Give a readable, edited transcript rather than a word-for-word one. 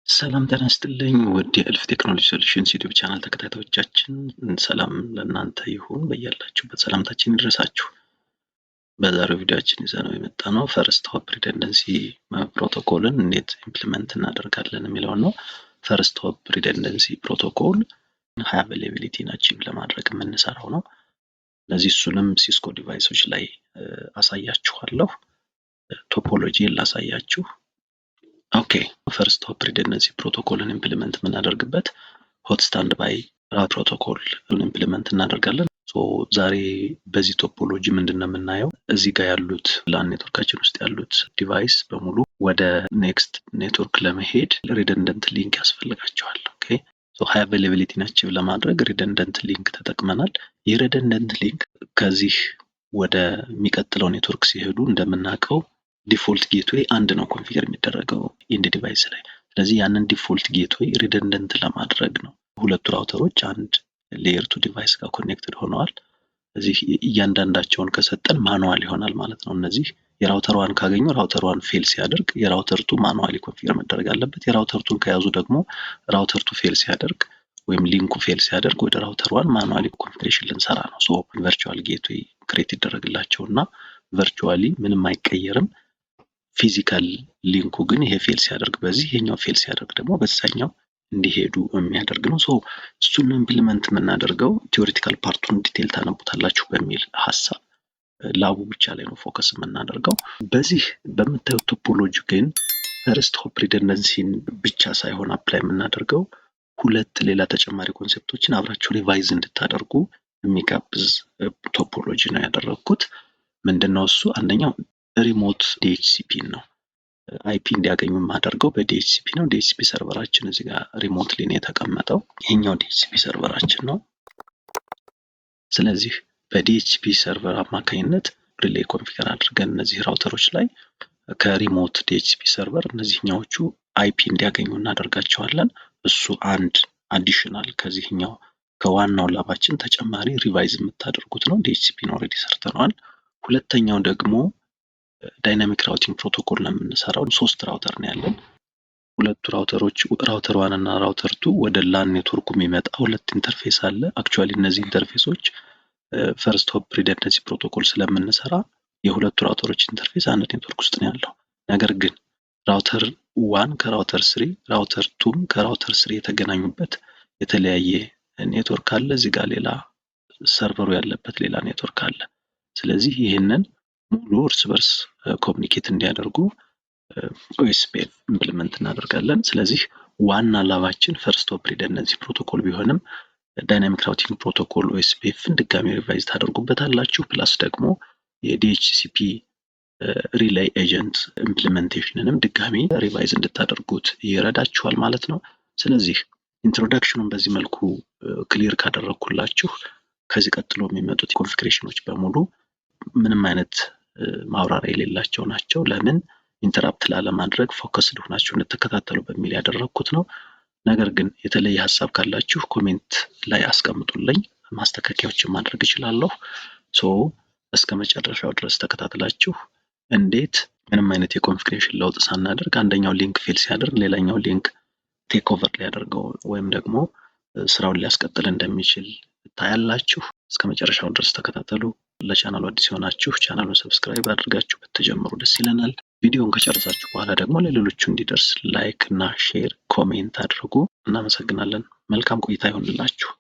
ሰላም ጤና ይስጥልኝ ውድ የእልፍ ቴክኖሎጂ ሶሉሽንስ ዩቲዩብ ቻናል ተከታታዮቻችን፣ ሰላም ለእናንተ ይሁን። በያላችሁበት ሰላምታችን ይድረሳችሁ። በዛሬው ቪዲዮአችን ይዘነው የመጣነው ፈርስት ሆፕ ሪደንደንሲ ፕሮቶኮልን እንዴት ኢምፕሊመንት እናደርጋለን የሚለውን ነው። ፈርስት ሆፕ ሪደንደንሲ ፕሮቶኮል ሃይ አቬይላቢሊቲን አቺቭ ለማድረግ የምንሰራው ነው። ለዚህ እሱንም ሲስኮ ዲቫይሶች ላይ አሳያችኋለሁ። ቶፖሎጂን ላሳያችሁ። ኦኬ ፈርስት ሆፕ ሪደንደንሲ ፕሮቶኮልን ኢምፕሊመንት የምናደርግበት ሆት ስታንድ ባይ ፕሮቶኮል ኢምፕሊመንት እናደርጋለን። ዛሬ በዚህ ቶፖሎጂ ምንድነው የምናየው? እዚህ ጋር ያሉት ላን ኔትወርካችን ውስጥ ያሉት ዲቫይስ በሙሉ ወደ ኔክስት ኔትወርክ ለመሄድ ሪደንደንት ሊንክ ያስፈልጋቸዋል። ኦኬ ሃይ አቬይላቢሊቲን አቺቭ ለማድረግ ሪደንደንት ሊንክ ተጠቅመናል። የሪደንደንት ሊንክ ከዚህ ወደ የሚቀጥለው ኔትወርክ ሲሄዱ እንደምናውቀው ዲፎልት ጌትዌይ አንድ ነው ኮንፊገር የሚደረገው ኢንድ ዲቫይስ ላይ። ስለዚህ ያንን ዲፎልት ጌትዌይ ሪደንደንት ለማድረግ ነው። ሁለቱ ራውተሮች አንድ ሌየር 2 ዲቫይስ ጋር ኮኔክትድ ሆነዋል። እዚህ እያንዳንዳቸውን ከሰጠን ማኑዋል ይሆናል ማለት ነው። እነዚህ የራውተር ዋን ካገኙ ራውተር ዋን ፌል ሲያደርግ የራውተር 2 ማኑዋሊ ኮንፊገር መደረግ አለበት። የራውተር 2 ከያዙ ደግሞ ራውተር 2 ፌል ሲያደርግ ወይም ሊንኩ ፌል ሲያደርግ ወደ ራውተር ዋን ማኑዋሊ ኮንፊገሬሽን ልንሰራ ነው። ቨርቹዋል ጌትዌይ ክሬት ይደረግላቸውና ቨርቹዋሊ ምንም አይቀየርም። ፊዚካል ሊንኩ ግን ይሄ ፌል ሲያደርግ በዚህ ይሄኛው ፌል ሲያደርግ ደግሞ በዛኛው እንዲሄዱ የሚያደርግ ነው። እሱን ኢምፕሊመንት የምናደርገው ቲዮሪቲካል ፓርቱን ዲቴል ታነቡታላችሁ በሚል ሐሳብ ላቡ ብቻ ላይ ነው ፎከስ የምናደርገው። በዚህ በምታዩት ቶፖሎጂ ግን ፈርስት ሆፕ ሪደንደንሲን ብቻ ሳይሆን አፕላይ የምናደርገው ሁለት ሌላ ተጨማሪ ኮንሴፕቶችን አብራችሁ ሪቫይዝ እንድታደርጉ የሚጋብዝ ቶፖሎጂ ነው ያደረኩት። ምንድነው እሱ? አንደኛው ሪሞት ዲኤችሲፒ ነው። አይፒ እንዲያገኙ የማደርገው በዲኤችሲፒ ነው። ዲኤችሲፒ ሰርቨራችን እዚህ ጋር ሪሞትሊ ነው የተቀመጠው። ይሄኛው ዲኤችሲፒ ሰርቨራችን ነው። ስለዚህ በዲኤችሲፒ ሰርቨር አማካኝነት ሪሌይ ኮንፊገር አድርገን እነዚህ ራውተሮች ላይ ከሪሞት ዲኤችሲፒ ሰርቨር እነዚህኛዎቹ አይፒ እንዲያገኙ እናደርጋቸዋለን። እሱ አንድ አዲሽናል ከዚህኛው ከዋናው ላባችን ተጨማሪ ሪቫይዝ የምታደርጉት ነው። ዲኤችሲፒን ኦልሬዲ ሰርተነዋል። ሁለተኛው ደግሞ ዳይናሚክ ራውቲንግ ፕሮቶኮል ነው የምንሰራው። 3 ራውተር ነው ያለን። ሁለቱ ራውተሮች ራውተር 1 እና ራውተር 2 ወደ ላን ኔትወርኩ የሚመጣ ሁለት ኢንተርፌስ አለ። አክቹአሊ እነዚህ ኢንተርፌሶች ፈርስት ሆፕ ሪደንደንሲ ፕሮቶኮል ስለምንሰራ የሁለቱ ራውተሮች ኢንተርፌስ አንድ ኔትወርክ ውስጥ ነው ያለው። ነገር ግን ራውተር 1 ከራውተር 3 ራውተር 2 ከራውተር 3 የተገናኙበት የተለያየ ኔትወርክ አለ። እዚህ ጋር ሌላ ሰርቨሩ ያለበት ሌላ ኔትወርክ አለ። ስለዚህ ይሄንን ሙሉ እርስ በርስ ኮሚኒኬት እንዲያደርጉ ኦኤስፒኤፍ ኢምፕሊመንት እናደርጋለን። ስለዚህ ዋና ላባችን ፈርስት ሆፕ ሪደንደንሲ ፕሮቶኮል ቢሆንም ዳይናሚክ ራውቲንግ ፕሮቶኮል ኦኤስፒኤፍን ድጋሚ ሪቫይዝ ታደርጉበታላችሁ። ፕላስ ደግሞ የዲኤችሲፒ ሪሌይ ኤጀንት ኢምፕሊሜንቴሽንንም ድጋሚ ሪቫይዝ እንድታደርጉት ይረዳችኋል ማለት ነው። ስለዚህ ኢንትሮዳክሽኑን በዚህ መልኩ ክሊር ካደረኩላችሁ ከዚህ ቀጥሎ የሚመጡት ኮንፊግሬሽኖች በሙሉ ምንም አይነት ማብራሪያ የሌላቸው ናቸው። ለምን ኢንተራፕት ላለማድረግ ፎከስድ ሆናችሁ እንድትከታተሉ በሚል ያደረኩት ነው። ነገር ግን የተለየ ሐሳብ ካላችሁ ኮሜንት ላይ አስቀምጡልኝ፣ ማስተካከያዎችን ማድረግ እችላለሁ። እስከ መጨረሻው ድረስ ተከታትላችሁ እንዴት ምንም አይነት የኮንፊግሬሽን ለውጥ ሳናደርግ አንደኛው ሊንክ ፌል ሲያደርግ ሌላኛው ሊንክ ቴክ ኦቨር ሊያደርገው ወይም ደግሞ ስራውን ሊያስቀጥል እንደሚችል ታያላችሁ። እስከ መጨረሻው ድረስ ተከታተሉ። ለቻናሉ አዲስ የሆናችሁ ቻናሉን ሰብስክራይብ አድርጋችሁ ብትጀምሩ ደስ ይለናል። ቪዲዮውን ከጨረሳችሁ በኋላ ደግሞ ለሌሎቹ እንዲደርስ ላይክ እና ሼር ኮሜንት አድርጉ። እናመሰግናለን። መልካም ቆይታ ይሁንላችሁ።